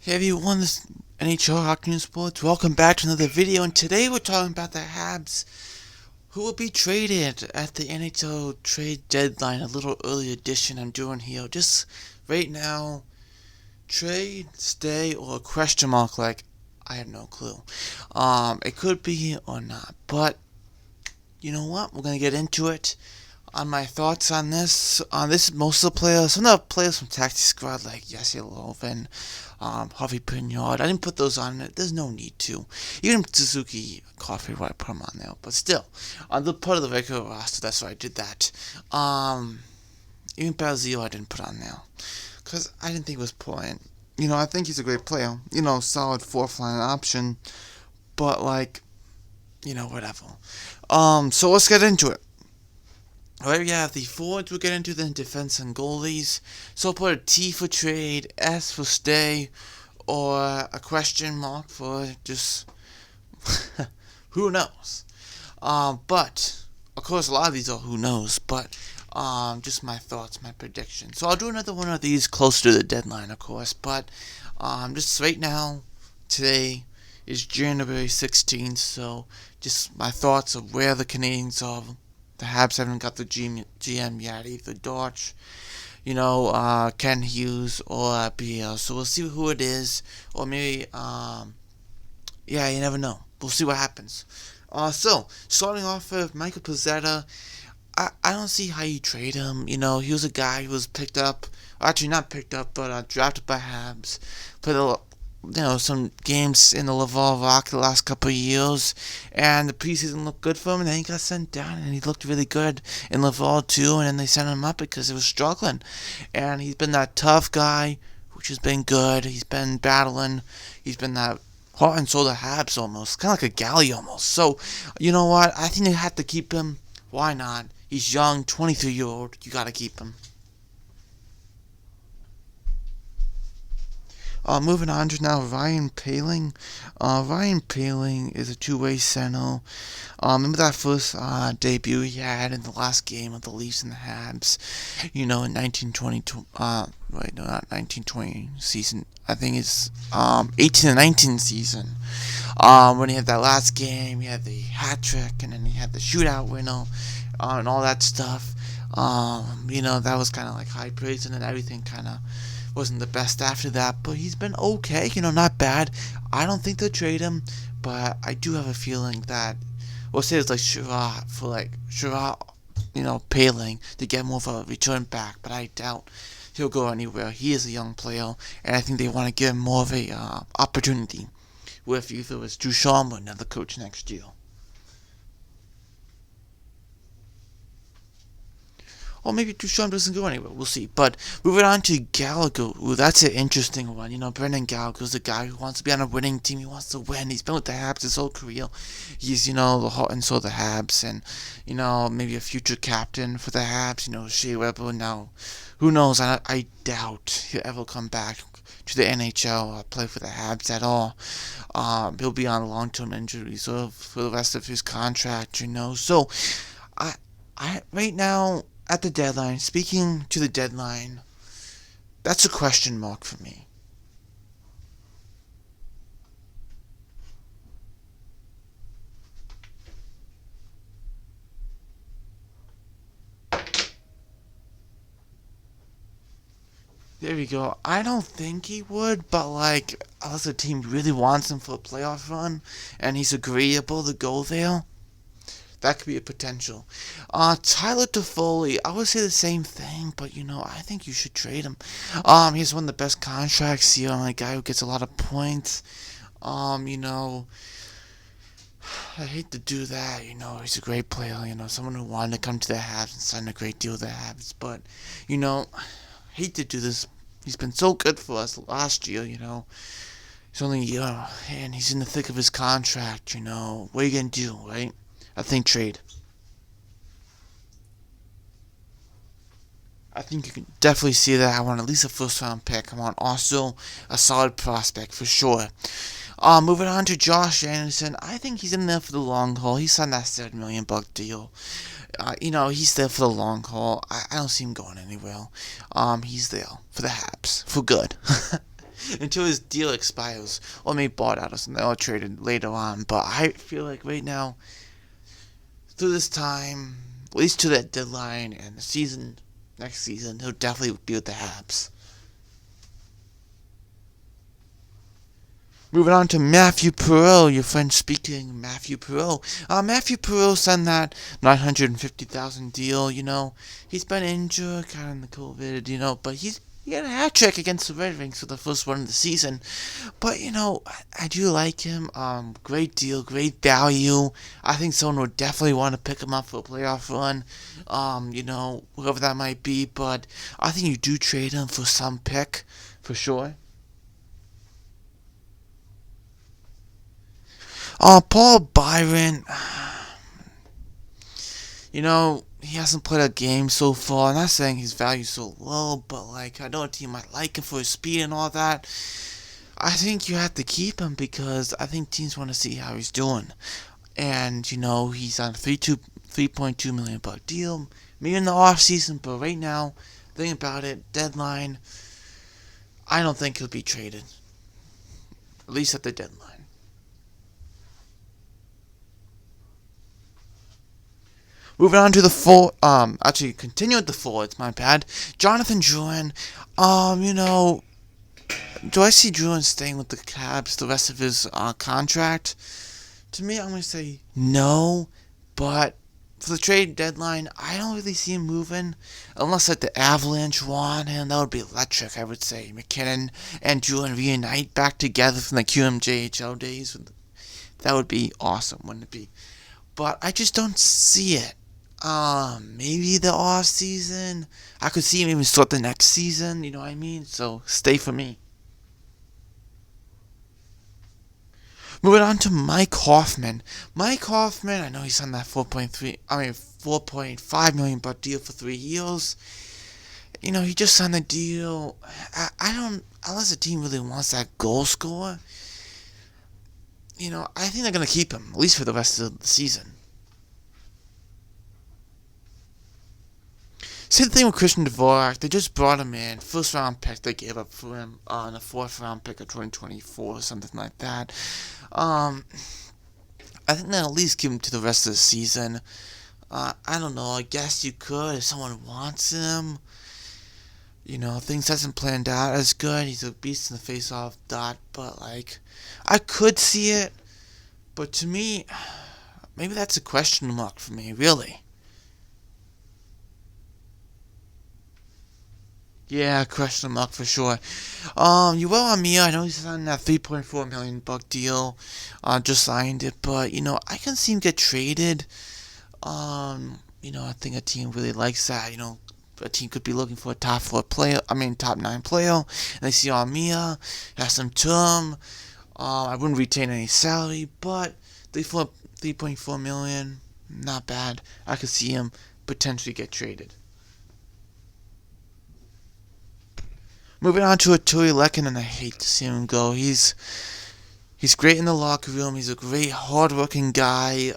Hey everyone, this is NHL Hockey News Sports. Welcome back to another video, and today we're talking about the Habs who will be traded at the NHL trade deadline. A little early edition I'm doing here. Just right now, trade, stay, or a question mark. Like I have no clue. It could be or not, but you know what? We're gonna get into it. On my thoughts on this, most of the players, some of the players from Taxi Squad like Jesse Lovin, Harvey Pignard, I didn't put those on it. There's no need to. Even Suzuki Coffee, I put them on there. But still, on the part of the regular roster, that's why I did that. Even Bazio I didn't put on there. Because I didn't think it was point. I think he's a great player. Solid fourth line option. But, whatever. So let's get into it. Alright, we have the forwards we'll get into, then defense and goalies. So I'll put a T for trade, S for stay, or a question mark for just who knows. But of course a lot of these are who knows, but just my thoughts, my predictions. So I'll do another one of these closer to the deadline, of course, but just right now, today is January 16th, so just my thoughts of where the Canadiens are. The Habs haven't got the GM yet, either Dodge, Ken Hughes or BL. So we'll see who it is, or maybe, yeah, you never know. We'll see what happens. So starting off with Michael Pizzetta, I don't see how you trade him. He was a guy who was picked up, actually not picked up, but drafted by Habs. Played some games in the Laval Rock the last couple of years, and the preseason looked good for him, and then he got sent down, and he looked really good in Laval too, and then they sent him up because he was struggling, and he's been that tough guy, which has been good. He's been battling, he's been that heart and soul of Habs almost, kind of like a Goalie almost. So, you know what, I think they have to keep him. Why not? He's young, 23-year-old, you gotta keep him. Moving on to now Ryan Poehling. Ryan Poehling is a two-way center. Remember that first debut he had in the last game of the Leafs and the Habs? In 1920. Wait, no, not 1920 season. I think it's 18 and 19 season. When he had that last game, he had the hat trick, and then he had the shootout winner, and all that stuff. That was kind of like high praise, and then everything kind of wasn't the best after that, but he's been okay, not bad. I don't think they'll trade him, but I do have a feeling that, we'll say it's like Sherrod, Poehling, to get more of a return back, but I doubt he'll go anywhere. He is a young player, and I think they want to give him more of a opportunity with either it's Ducharme or another coach next year. Or maybe Duchamp doesn't go anywhere. We'll see. But moving on to Gallagher. Ooh, that's an interesting one. Brendan Gallagher's a guy who wants to be on a winning team. He wants to win. He's been with the Habs his whole career. He's, the heart and soul of the Habs. And, maybe a future captain for the Habs. Shea Weber. Now, who knows? I doubt he'll ever come back to the NHL or play for the Habs at all. He'll be on a long-term injury reserve for the rest of his contract, So, I right now, at the deadline, speaking to the deadline, that's a question mark for me. There we go. I don't think he would, but unless a team really wants him for a playoff run and he's agreeable to go there, that could be a potential. Tyler Toffoli, I would say the same thing, but I think you should trade him. He has one of the best contracts here, a guy who gets a lot of points. I hate to do that, he's a great player, someone who wanted to come to the Habs and sign a great deal with the Habs, but, hate to do this. He's been so good for us last year, He's only a year, and he's in the thick of his contract, What are you going to do, right? I think trade. I think you can definitely see that. I want at least a first round pick. I want also a solid prospect for sure. Moving on to Josh Anderson. I think he's in there for the long haul. He signed that $7 million deal. He's there for the long haul. I don't see him going anywhere. He's there for the Habs. For good. until his deal expires, or maybe bought out or something, or traded later on. But I feel like right now, through this time, at least to that deadline and the season, next season, he'll definitely be with the Habs. Moving on to Matthew Perreault, your French speaking Matthew Perreault. Matthew Perreault signed that $950,000 deal. He's been injured, kind of in the COVID, but he had a hat trick against the Red Wings for the first one of the season. But I do like him. Great deal, great value. I think someone would definitely want to pick him up for a playoff run. Whoever that might be. But I think you do trade him for some pick, for sure. Paul Byron, he hasn't played a game so far. I'm not saying his value's so low, but I know a team might like him for his speed and all that. I think you have to keep him because I think teams want to see how he's doing. And, he's on a $3.2 million deal. Maybe in the off season, but right now, think about it, deadline, I don't think he'll be traded. At least at the deadline. Moving on to the continue with the forwards, my bad. Jonathan Drouin, do I see Drouin staying with the Habs the rest of his contract? To me, I'm going to say no, but for the trade deadline, I don't really see him moving, unless the Avalanche want him. That would be electric, I would say. McKinnon and Drouin reunite back together from the QMJHL days. That would be awesome, wouldn't it be? But I just don't see it. Maybe the off season. I could see him even start the next season. You know what I mean? So stay for me. Moving on to Mike Hoffman. Mike Hoffman, I know he's on that $4.5 million deal for 3 years. He just signed a deal. I don't, unless the team really wants that goal scorer. I think they're gonna keep him at least for the rest of the season. Same thing with Christian Dvorak. They just brought him in. First round pick they gave up for him on a 4th round pick of 2024 or something like that. I think they'll at least give him to the rest of the season. I don't know. I guess you could if someone wants him. Things hasn't planned out as good. He's a beast in the face-off dot, but I could see it. But to me, maybe that's a question mark for me, really. Yeah, question mark for sure. Yoel Armia, I know he's on that $3.4 million deal. Just signed it, but I can see him get traded. I think a team really likes that. A team could be looking for a top 9 player, and they see Armia, has some term. I wouldn't retain any salary, but they for $3.4 million, not bad. I could see him potentially get traded. Moving on to Artturi Lehkonen, I hate to see him go. He's great in the locker room. He's a great, hard-working guy.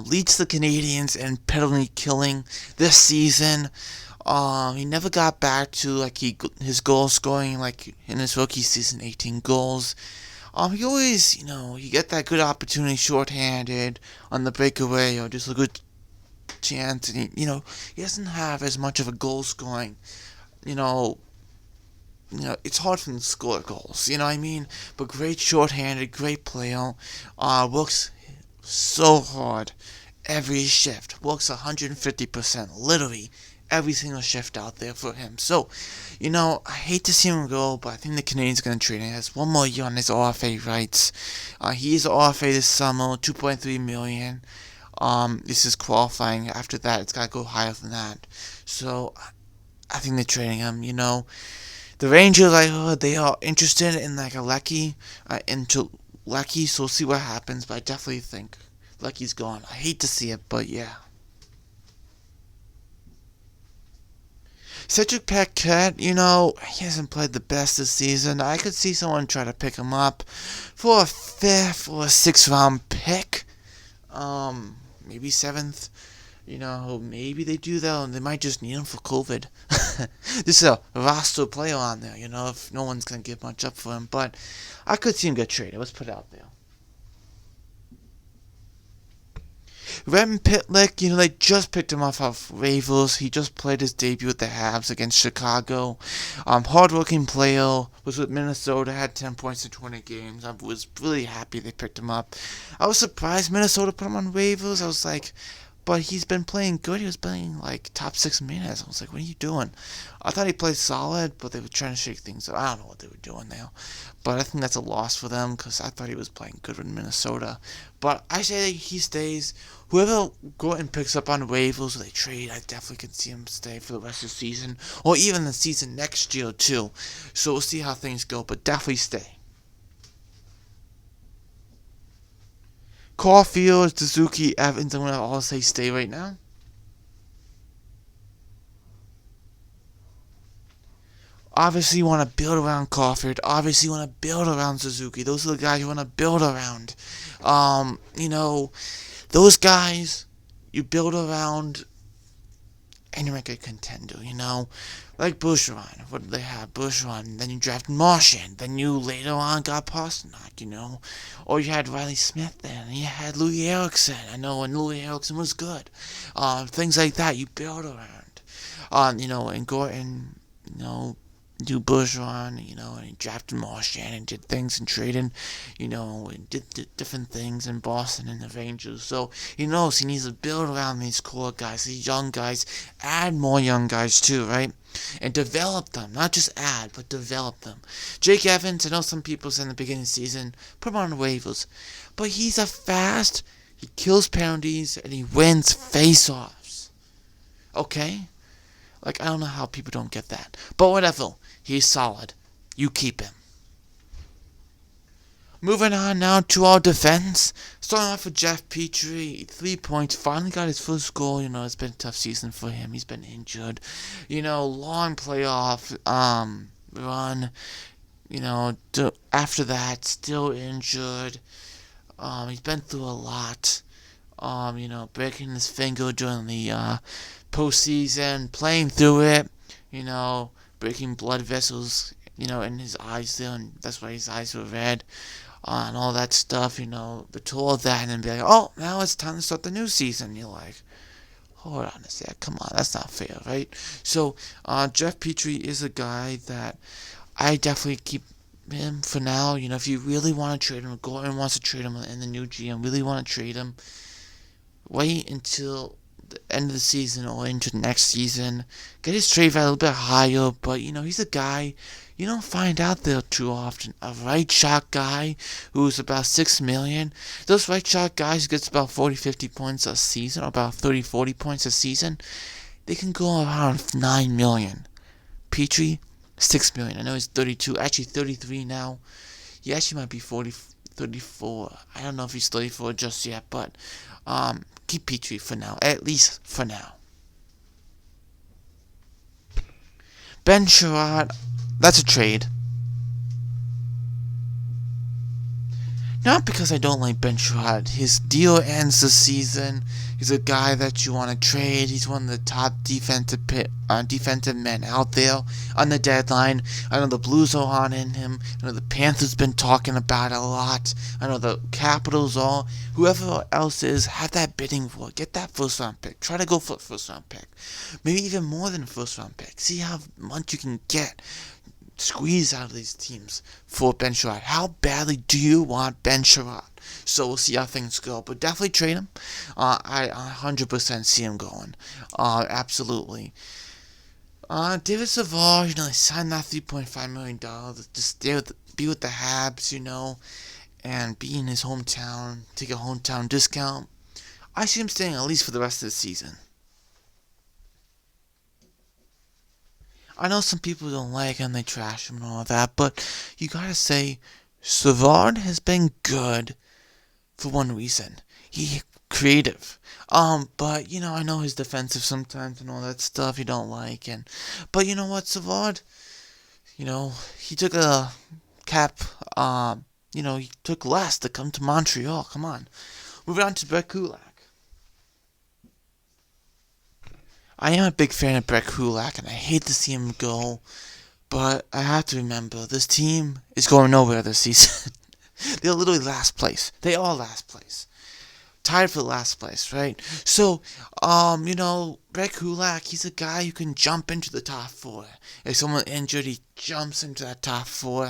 Leads the Canadiens in penalty killing this season. He never got back to his goal scoring in his rookie season, 18 goals. He always, he get that good opportunity shorthanded on the breakaway or just a good chance, and he doesn't have as much of a goal scoring, it's hard for him to score goals, you know what I mean? But great shorthanded, great player. Works so hard every shift. Works 150%, literally every single shift out there for him. So, I hate to see him go, but I think the Canadiens are going to trade him. He has 1 more year on his OFA rights. He is OFA this summer, $2.3 million. This is qualifying. After that, it's got to go higher than that. So, I think they're trading him, The Rangers, I heard, they are interested in a Leckie, so we'll see what happens, but I definitely think Leckie's gone. I hate to see it, but yeah. Cedric Paquette, he hasn't played the best this season. I could see someone try to pick him up for a 5th or a 6th round pick. Maybe 7th. Maybe they do that, and they might just need him for COVID. This is a roster player on there, if no one's gonna give much up for him. But I could see him get traded. Let's put it out there. Rem Pitlick, they just picked him off of waivers. He just played his debut with the Habs against Chicago. Hardworking player, was with Minnesota, had 10 points in 20 games. I was really happy they picked him up. I was surprised Minnesota put him on waivers. I was like, but he's been playing good. He was playing like top 6 minutes. I was like, what are you doing? I thought he played solid, but they were trying to shake things up. I don't know what they were doing there. But I think that's a loss for them because I thought he was playing good with Minnesota. But I say that he stays. Whoever Gorton picks up on waivers or they trade, I definitely can see him stay for the rest of the season. Or even the season next year, too. So we'll see how things go, but definitely stay. Caulfield, Suzuki, Evans, I'm going to all say stay right now. Obviously, you want to build around Caulfield. Obviously, you want to build around Suzuki. Those are the guys you want to build around. Those guys you build around and you make a contender. Like Boucheron. What did they have? Boucheron. Then you drafted Marchand. Then you later on got Pasternak, Or you had Riley Smith then. And you had Louis Erickson. I know when Louis Erickson was good. Things like that you build around. And Gorton, do Bergeron, and he drafted Marchand and did things and traded, and did different things in Boston and the Rangers. So he knows he needs to build around these core guys, these young guys, add more young guys too, right? And develop them, not just add, but develop them. Jake Evans, I know some people said in the beginning of the season, put him on waivers, but he's he kills penalties, and he wins face-offs. Okay? I don't know how people don't get that. But whatever. He's solid. You keep him. Moving on now to our defense. Starting off with Jeff Petrie. 3 points. Finally got his first goal. It's been a tough season for him. He's been injured. Long playoff run. After that, still injured. He's been through a lot. Breaking his finger during the postseason, playing through it, breaking blood vessels, in his eyes there, and that's why his eyes were red, and all that stuff, but to all that, and then be like, oh, now it's time to start the new season. You're like, hold on a sec, come on, that's not fair, right? So, Jeff Petrie is a guy that I definitely keep him for now. If you really want to trade him, Gordon wants to trade him, and the new GM really want to trade him, wait until the end of the season or into next season. Get his trade value a little bit higher, but he's a guy you don't find out there too often. A right shot guy who's about $6 million. Those right shot guys who gets about 40-50 points a season, or about 30-40 points a season, they can go around $9 million. Petrie, $6 million. I know he's 32, actually 33 now. He actually might be 34. I don't know if he's 34 just yet, but keep Petrie for now, at least for now. Ben Sherratt, that's a trade. Not because I don't like Ben Sherratt. His deal ends this season. He's a guy that you want to trade. He's one of the top defensive men out there on the deadline. I know the Blues are on in him. I know the Panthers been talking about it a lot. I know the Capitals are. Whoever else is, have that bidding war. Get that first round pick. Try to go for a first round pick. Maybe even more than a first round pick. See how much you can get. Squeeze out of these teams for Ben Sherratt. How badly do you want Ben Sherratt? So we'll see how things go, but definitely trade him. I 100% see him going. Absolutely. David Savard, they signed that $3.5 million to be with the Habs, and be in his hometown, take a hometown discount. I see him staying at least for the rest of the season. I know some people don't like him, they trash him and all that, but you gotta say, Savard has been good for one reason. He's creative. But, I know he's defensive sometimes and all that stuff you don't like, but you know what, Savard, he took a cap, he took less to come to Montreal, come on. Moving on to Brett Kulak. I am a big fan of Brett Kulak, and I hate to see him go, but I have to remember this team is going nowhere this season. They're literally last place. They are last place. Tied for last place, right? So, Brett Kulak, he's a guy who can jump into the top four. If someone injured, he jumps into that top four.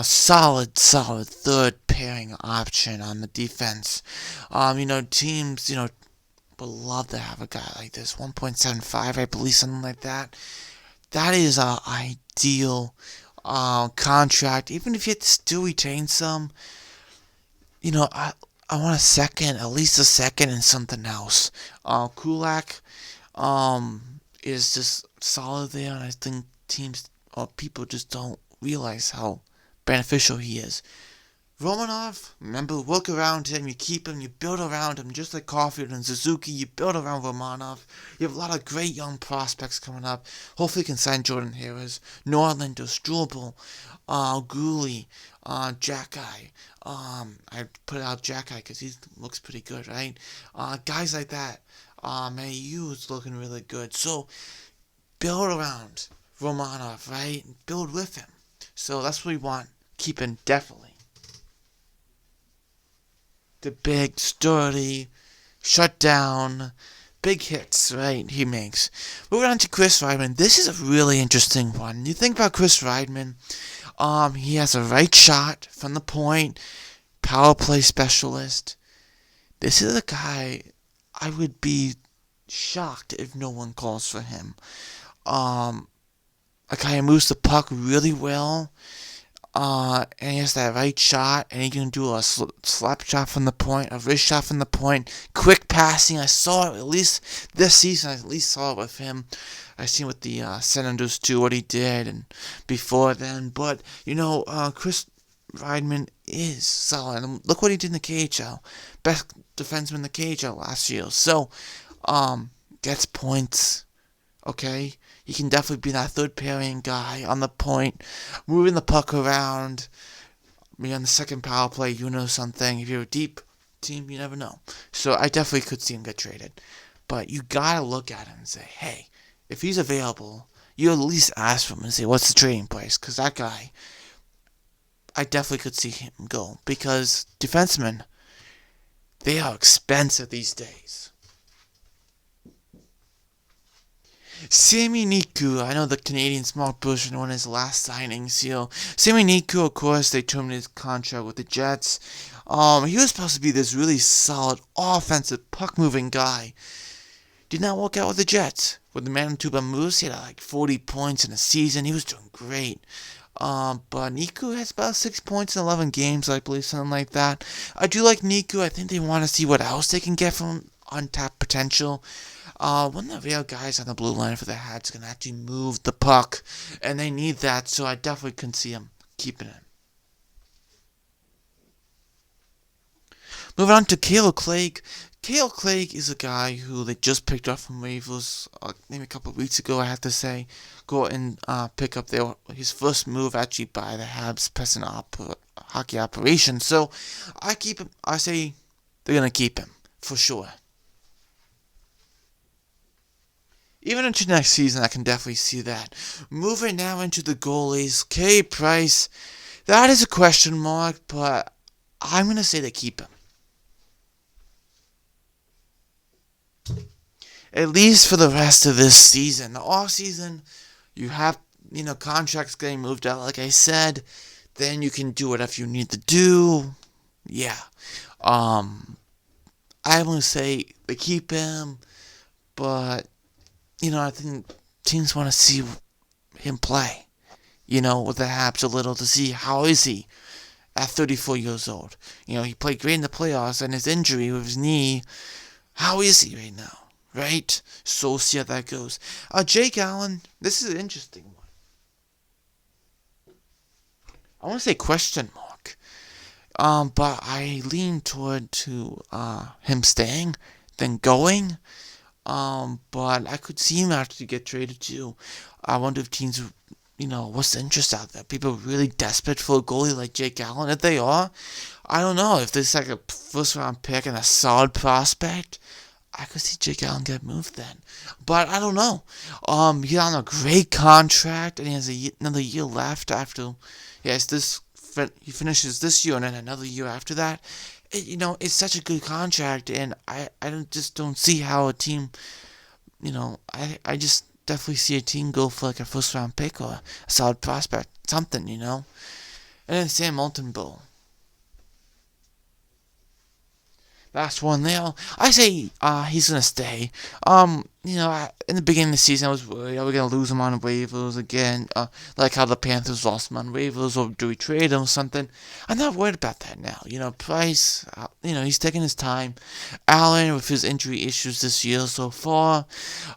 Solid third pairing option on the defense. Teams, would love to have a guy like this. 1.75, I believe, something like that. That is a ideal contract. Even if you had to still retain some, I want a second, at least a second, and something else. Kulak is just solid there, and I think teams or people just don't realize how beneficial he is. Romanov, remember, work around him, you keep him, you build around him, just like Caulfield and Suzuki, you build around Romanov. You have a lot of great young prospects coming up. Hopefully you can sign Jordan Harris, Norlander, Struble, Goalie, Jack-Eye. I put out Jack-Eye because he looks pretty good, right? Guys like that. Mayu's looking really good. So, build around Romanov, right? Build with him. So that's what we want. Keeping definitely. The big, sturdy, shut down, big hits, right, he makes. Moving on to Chris Weidman. This is a really interesting one. You think about Chris Weidman, he has a right shot from the point, power play specialist. This is a guy I would be shocked if no one calls for him. A guy who moves the puck really well. And he has that right shot, and he can do a slap shot from the point, a wrist shot from the point, quick passing. I saw it at least this season. I at least saw it with him. I seen with the Senators too what he did, and before then. But Chris Weidman is solid. And look what he did in the KHL, best defenseman in the KHL last year. So, gets points. Okay. He can definitely be that third pairing guy on the point, moving the puck around. Maybe on the second power play, something. If you're a deep team, you never know. So I definitely could see him get traded. But you gotta look at him and say, hey, if he's available, you at least ask for him and say, what's the trading price? Because that guy, I definitely could see him go. Because defensemen, they are expensive these days. Sami Niku, I know the Canadiens Mark Bushman won his last signings here. Sami Niku, of course, they terminated his contract with the Jets. He was supposed to be this really solid, offensive, puck-moving guy. Did not work out with the Jets. With the Manitoba Moose, he had like 40 points in a season. He was doing great. But Niku has about 6 points in 11 games, I believe, something like that. I do like Niku. I think they want to see what else they can get from untapped potential. One of the real guys on the blue line for the Hats can actually move the puck, and they need that, so I definitely can see him keeping it. Moving on to Cale Clegg. Cale Clegg is a guy who they just picked up from waivers maybe a couple of weeks ago, I have to say. Go and pick up his first move actually by the Habs Peasant Hockey Operation. So I keep him. I say they're going to keep him for sure. Even into next season, I can definitely see that. Moving now into the goalies, Carey Price, that is a question mark, but I'm going to say they keep him. At least for the rest of this season. The off season, you have, contracts getting moved out, like I said. Then you can do whatever you need to do. Yeah. I'm going to say they keep him, but I think teams want to see him play, with the Habs a little to see how is he at 34 years old. He played great in the playoffs, and his injury with his knee, how is he right now, right? So we'll see how that goes. Jake Allen, this is an interesting one. I want to say question mark, but I lean toward to him staying than going. But I could see him actually get traded too. I wonder if teams, what's the interest out there? People really desperate for a goalie like Jake Allen? If they are, I don't know. If there's like a first round pick and a solid prospect, I could see Jake Allen get moved then. But I don't know. He's on a great contract, and he has another year left after. Yes, he finishes this year, and then another year after that. It's such a good contract, and just don't see how a team. I just definitely see a team go for like a first round pick or a solid prospect, something. And then Sam Altonville. Last one there. I say he's gonna stay. In the beginning of the season, I was worried, are we gonna lose him on waivers again? Like how the Panthers lost him on waivers, or do we trade him or something? I'm not worried about that now. Price. He's taking his time. Allen with his injury issues this year so far.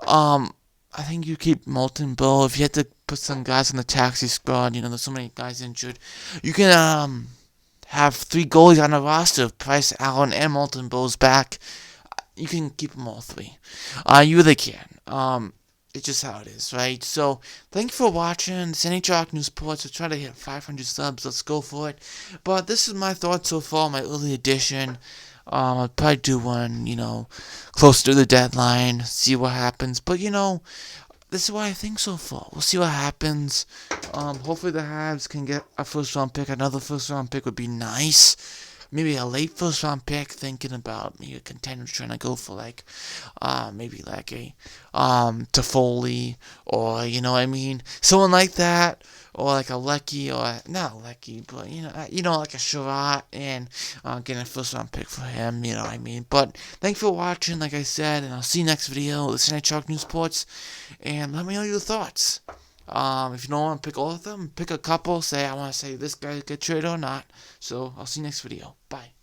I think you keep Molten Bill. If you had to put some guys on the taxi squad, there's so many guys injured. You can have 3 goalies on the roster. Price, Allen, and Molten Bill's back. You can keep them all 3. You really can. It's just how it is, right? So, thank you for watching. This NHL News Sports. We're trying to hit 500 subs. Let's go for it. But this is my thoughts so far, my early edition. I'll probably do one, close to the deadline, see what happens. But, this is what I think so far. We'll see what happens. Hopefully the Habs can get a first round pick. Another first round pick would be nice. Maybe a late first round pick. Thinking about maybe a contender trying to go for maybe like a Toffoli, or someone like that, or like a Lecky, or not Lecky, but like a Sherratt, and getting a first round pick for him. But thanks for watching, like I said, and I'll see you next video. This is NHL News Sports, and let me know your thoughts. If you don't want to pick all of them, pick a couple. Say I want to say this guy get traded or not. So I'll see you next video. Bye.